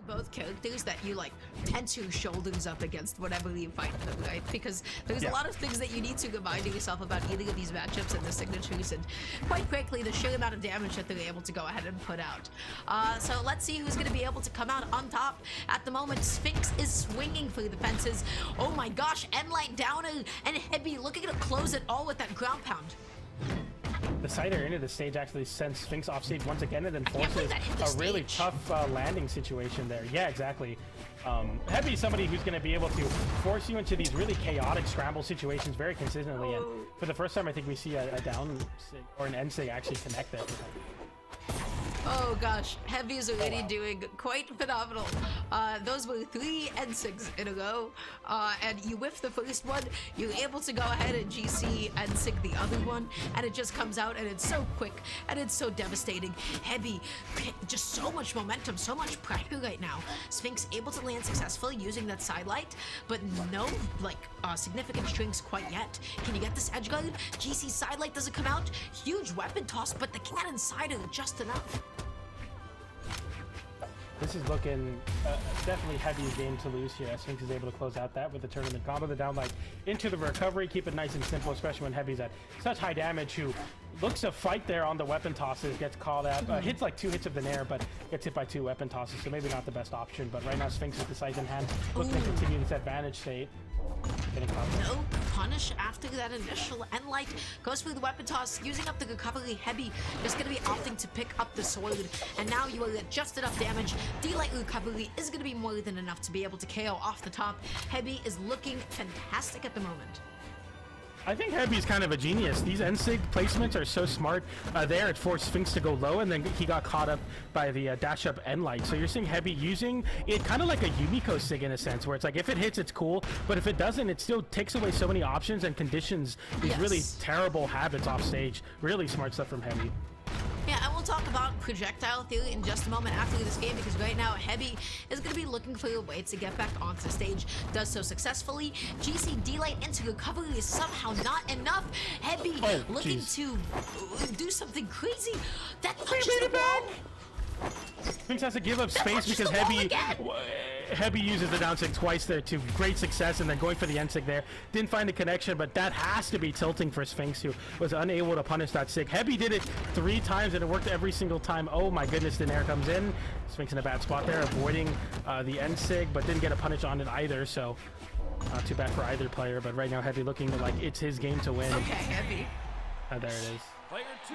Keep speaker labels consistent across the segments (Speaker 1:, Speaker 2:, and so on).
Speaker 1: both characters that you like tense your shoulders up against whatever you fight them, right? Because there's a lot of things that you need to remind yourself about either of these matchups and the signatures, and quite frankly, the sheer amount of damage that they're able to go ahead and put out. So let's see who's going to be able to come out on top. At the moment, Sphynx is swinging for the fences. Oh my gosh, Endlight downer and Hebi looking to close it all with that ground pound.
Speaker 2: The Cider into the stage actually sends Sphynx off stage once again and then forces a really tough landing situation there. Yeah, exactly. Hebi's somebody who's going to be able to force you into these really chaotic scramble situations very consistently. And for the first time, I think we see a down sig or an end sig actually connect there.
Speaker 1: Oh gosh, Hebi is already doing quite phenomenal. Those were 3 N6s in a row, and you whiff the first one, you're able to go ahead and GC N6 the other one, and it just comes out and it's so quick and it's so devastating. Hebi, just so much momentum, so much pressure right now. Sphynx able to land successfully using that sidelight, but no like significant strings quite yet. Can you get this edge guard? GC sidelight doesn't come out. Huge weapon toss, but the cannon cider just enough.
Speaker 2: This is looking definitely Hebi's game to lose here. Sphynx is able to close out that with the tournament combo. The down like into the recovery, keep it nice and simple, especially when Hebi's at such high damage, who looks to fight there on the weapon tosses, gets called out, hits like 2 hits of the nair, but gets hit by 2 weapon tosses, so maybe not the best option. But right now Sphynx with the size in hand, looking to continue this advantage state.
Speaker 1: No punish after that initial Endlight. Goes through the weapon toss, using up the recovery. Hebi is going to be opting to pick up the sword, and now you are at just enough damage. D-Light recovery is going to be more than enough to be able to KO off the top. Hebi is looking fantastic at the moment.
Speaker 2: I think Hebi's kind of a genius. These N-Sig placements are so smart. There, it forced Sphynx to go low, and then he got caught up by the dash-up N-Light. So you're seeing Hebi using it kind of like a Yumiko Sig in a sense, where it's like, if it hits, it's cool, but if it doesn't, it still takes away so many options and conditions these really terrible habits off stage. Really smart stuff from Hebi.
Speaker 1: Yeah, and we'll talk about projectile theory in just a moment after this game, because right now Hebi is going to be looking for a way to get back onto stage. Does so successfully. GC D-Light into recovery is somehow not enough. Hebi looking to do something crazy. That touches the wall.
Speaker 2: Sphynx has to give up space because Hebi uses the down sig twice there to great success, and then going for the end sig there. Didn't find the connection, but that has to be tilting for Sphynx, who was unable to punish that sig. Hebi did it 3 times and it worked every single time. Oh my goodness, the nair comes in. Sphynx in a bad spot there, avoiding the end sig, but didn't get a punish on it either, so not too bad for either player. But right now Hebi looking like it's his game to win.
Speaker 1: Okay, Hebi.
Speaker 2: There it is.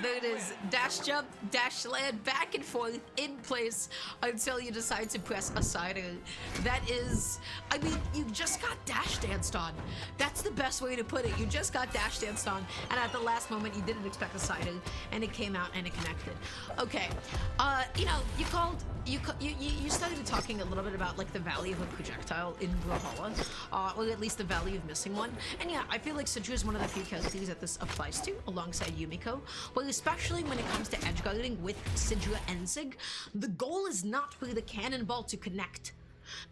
Speaker 1: There it is. Dash jump, dash land, back and forth in place until you decide to press a cider. That is, I mean, you just got dash danced on. That's the best way to put it. You just got dash danced on, and at the last moment you didn't expect a cider, and it came out and it connected. Okay, you know, you started talking a little bit about like the value of a projectile in Brawlhalla, or at least the value of missing one. And yeah, I feel like Sidra is one of the few characters that this applies to, alongside Yumiko. But especially when it comes to edge guarding with Sidra and Zig, the goal is not for the cannonball to connect.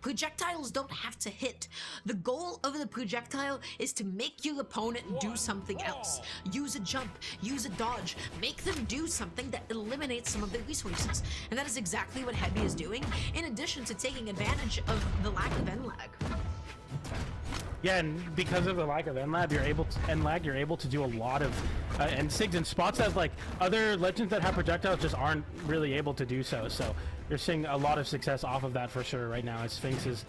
Speaker 1: Projectiles don't have to hit. The goal of the projectile is to make your opponent do something else. Use a jump, use a dodge, make them do something that eliminates some of their resources. And that is exactly what Hebi is doing, in addition to taking advantage of the lack of end lag.
Speaker 2: Yeah, and because of the lack of end lag, you're able to do a lot of end sigs in spots that like other legends that have projectiles just aren't really able to do so. So you're seeing a lot of success off of that for sure right now, as Sphynx is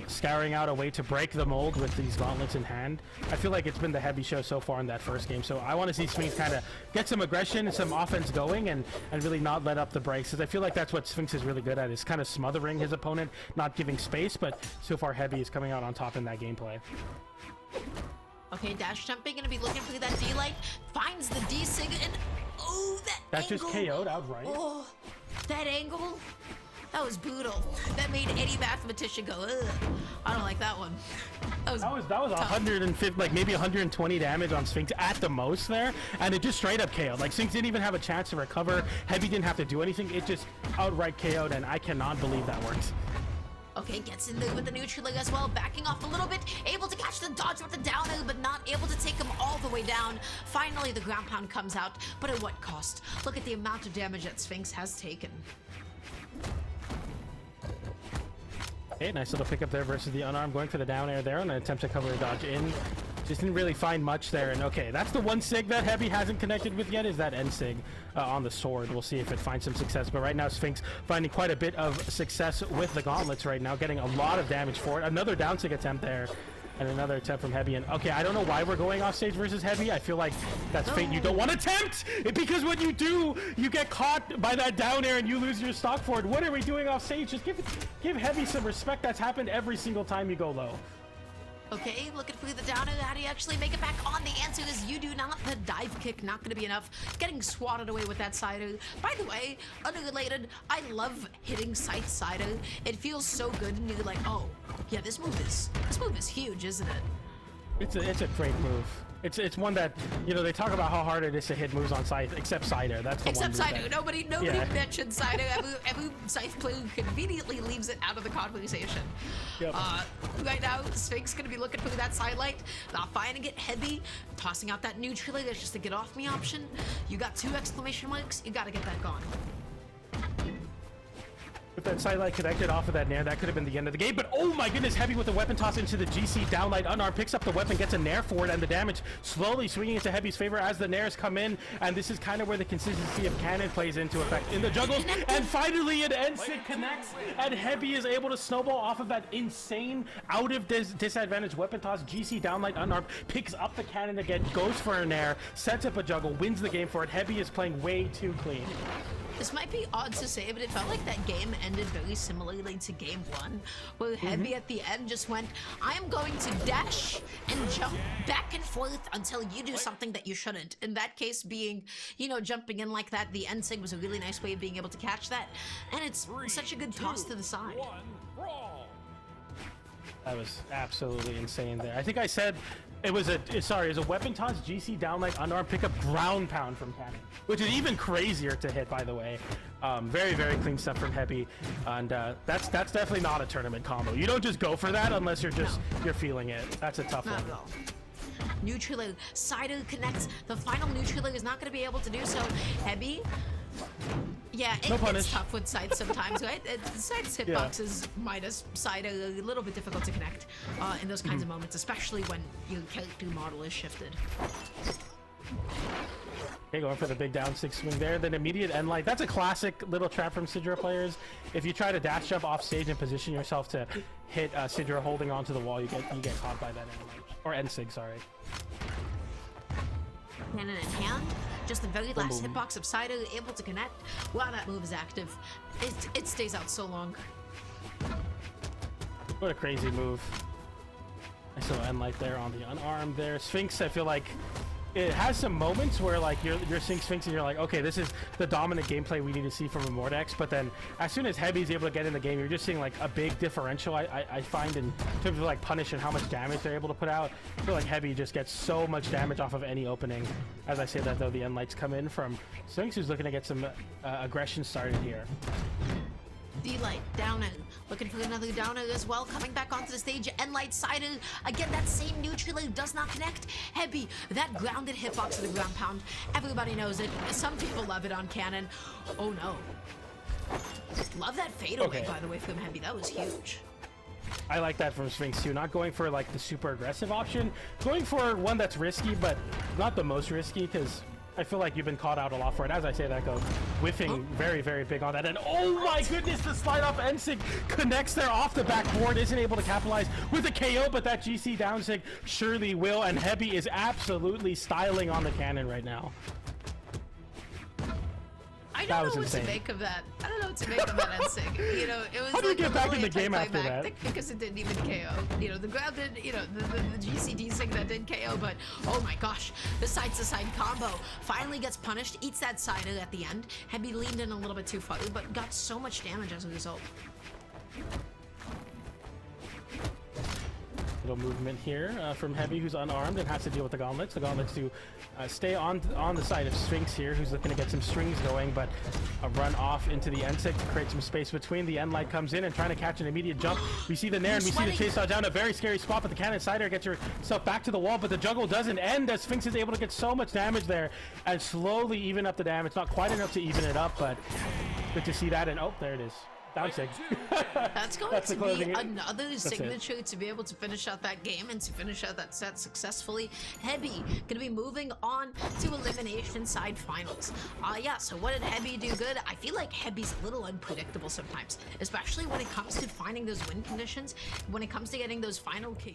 Speaker 2: scouring out a way to break the mold with these gauntlets in hand. I feel like it's been the Hebi show so far in that first game, so I want to see Sphynx kind of get some aggression and some offense going, and really not let up the brakes, because I feel like that's what Sphynx is really good at, is kind of smothering his opponent, not giving space. But so far Hebi is coming out on top in that gameplay.
Speaker 1: Okay, dash jumping, gonna be looking for that D-Light, finds the D-Sig, and oh, that angle.
Speaker 2: Just KO'd outright.
Speaker 1: Oh, that angle. That was brutal. That made any mathematician go, ugh. I don't like that one. That was
Speaker 2: 150, like maybe 120 damage on Sphynx at the most there, and it just straight up KO'd. Like Sphynx didn't even have a chance to recover. Hebi didn't have to do anything. It just outright KO'd, and I cannot believe that worked.
Speaker 1: Okay, gets in there with the neutral as well, backing off a little bit, able to catch the dodge with the down air, but not able to take him all the way down. Finally, the ground pound comes out, but at what cost? Look at the amount of damage that Sphynx has taken.
Speaker 2: Okay, nice little pickup there versus the unarmed, going for the down air there on an attempt to cover a dodge in. Just didn't really find much there, and okay, that's the one sig that Hebi hasn't connected with yet, is that end sig on the sword. We'll see if it finds some success, but right now Sphynx finding quite a bit of success with the gauntlets right now, getting a lot of damage for it. Another down sig attempt there, and another attempt from Hebi. And okay, I don't know why we're going off stage versus Hebi. I feel like that's fate you don't want to attempt, because when you do, you get caught by that down air and you lose your stock for it. What are we doing off stage? Just give Hebi some respect. That's happened every single time you go low.
Speaker 1: Okay, looking for the down air. How do you actually make it back on? The answer is you do not. The dive kick, not going to be enough. Getting swatted away with that side air. By the way, unrelated, I love hitting scythe side air. It feels so good, and you're like, oh, yeah, this move is huge, isn't it?
Speaker 2: It's a great move. It's one that, you know, they talk about how hard it is to hit moves on Scythe, except Side Air. That's the one.
Speaker 1: Except Side Air. Nobody mentioned Side Air. Every Scythe player conveniently leaves it out of the conversation.
Speaker 2: Yep.
Speaker 1: Right now, Sphynx gonna be looking for that sidelight, not finding it. Hebi tossing out that neutral. That's just a get off me option. You got 2 exclamation marks. You gotta get that gone.
Speaker 2: If that sidelight connected off of that nair, that could have been the end of the game. But oh my goodness, Hebi with the weapon toss into the GC downlight. Unarmed picks up the weapon, gets a nair for it, and the damage slowly swinging into Hebi's favor as the nairs come in. And this is kind of where the consistency of cannon plays into effect in the juggles. And finally, an N-Sig connects, and Hebi is able to snowball off of that insane out of disadvantage weapon toss. GC downlight unarmed picks up the cannon again, goes for a nair, sets up a juggle, wins the game for it. Hebi is playing way too clean.
Speaker 1: This might be odd to say, but it felt like that game ended very similarly to game 1, where Hebi at the end just went, I am going to dash and jump back and forth until you do something that you shouldn't. In that case being, you know, jumping in like that, the N-Sig was a really nice way of being able to catch that, and it's such a good toss to the side.
Speaker 2: That was absolutely insane there. I think I said it was a weapon toss, GC downlight, unarmed pickup, ground pound from cannon, which is even crazier to hit, by the way. Very, very clean stuff from Hebi, and that's definitely not a tournament combo. You don't just go for that unless you're feeling it. That's a tough one.
Speaker 1: Not at all. Neutral Cider connects. The final neutral is not going to be able to do so. Hebi. Yeah, it's tough with sides sometimes, right? Side's hitboxes minus side are a little bit difficult to connect in those kinds of moments, especially when your character model is shifted.
Speaker 2: Okay, going for the big down 6 swing there, then immediate end light. That's a classic little trap from Sidra players. If you try to dash jump off stage and position yourself to hit Sidra holding onto the wall, you get caught by that end light. Or end sig, sorry.
Speaker 1: Cannon in hand. Just the very last hitbox of Cider able to connect while that move is active. It stays out so long.
Speaker 2: What a crazy move. Nice little end light there on the unarmed there. Sphynx, I feel like it has some moments where like you're seeing Sphynx and you're like, okay, this is the dominant gameplay we need to see from Immortex. But then as soon as Hebi's able to get in the game, you're just seeing like a big differential. I find in terms of like punish and how much damage they're able to put out. I feel like Hebi just gets so much damage off of any opening. As I say that though, the end lights come in from Sphynx, who's looking to get some aggression started here.
Speaker 1: D-Light, Downer, looking for another Downer as well, coming back onto the stage, N-Light, Cider, again, that same neutral does not connect. Hebi, that grounded hitbox to the ground pound, everybody knows it, some people love it on Cannon. Oh no. Love that fadeaway, by the way, from Hebi, that was huge.
Speaker 2: I like that from Sphynx too, not going for like the super aggressive option, going for one that's risky, but not the most risky, because I feel like you've been caught out a lot for it. As I say that, go whiffing very, very big on that. And oh my goodness, the slide off N-Sig connects there off the backboard, isn't able to capitalize with a KO, but that GC down sig surely will. And Hebi is absolutely styling on the cannon right now.
Speaker 1: I don't know what to make of that. I don't know what to make of that N-Sig. You know, it was
Speaker 2: How did
Speaker 1: like
Speaker 2: we get back in the game after that?
Speaker 1: Because it didn't even KO. You know, the grounded, you know, the GCD sig that did KO, but oh my gosh, the side-to-side combo finally gets punished, eats that side at the end. Hebi leaned in a little bit too far, but got so much damage as a result.
Speaker 2: Little movement here from Hebi, who's unarmed and has to deal with the gauntlets. The gauntlets do stay on the side of Sphynx here, who's looking to get some strings going, but a run off into the N-Sig to create some space between. The N-Light comes in and trying to catch an immediate jump. We see the Nair and we see the chase dodge down. A very scary spot, but the cannon Cider gets yourself back to the wall, but the juggle doesn't end as Sphynx is able to get so much damage there and slowly even up the damage. Not quite enough to even it up, but good to see that. And oh, there it is. Down 6.
Speaker 1: That's going
Speaker 2: That's
Speaker 1: to
Speaker 2: the
Speaker 1: be
Speaker 2: closing.
Speaker 1: another
Speaker 2: it.
Speaker 1: signature to be able to finish out that game and to finish out that set successfully. Hebi gonna be moving on to elimination side finals. Yeah, so what did Hebi do good? I feel like Hebi's a little unpredictable sometimes, especially when it comes to finding those win conditions, when it comes to getting those final KOs.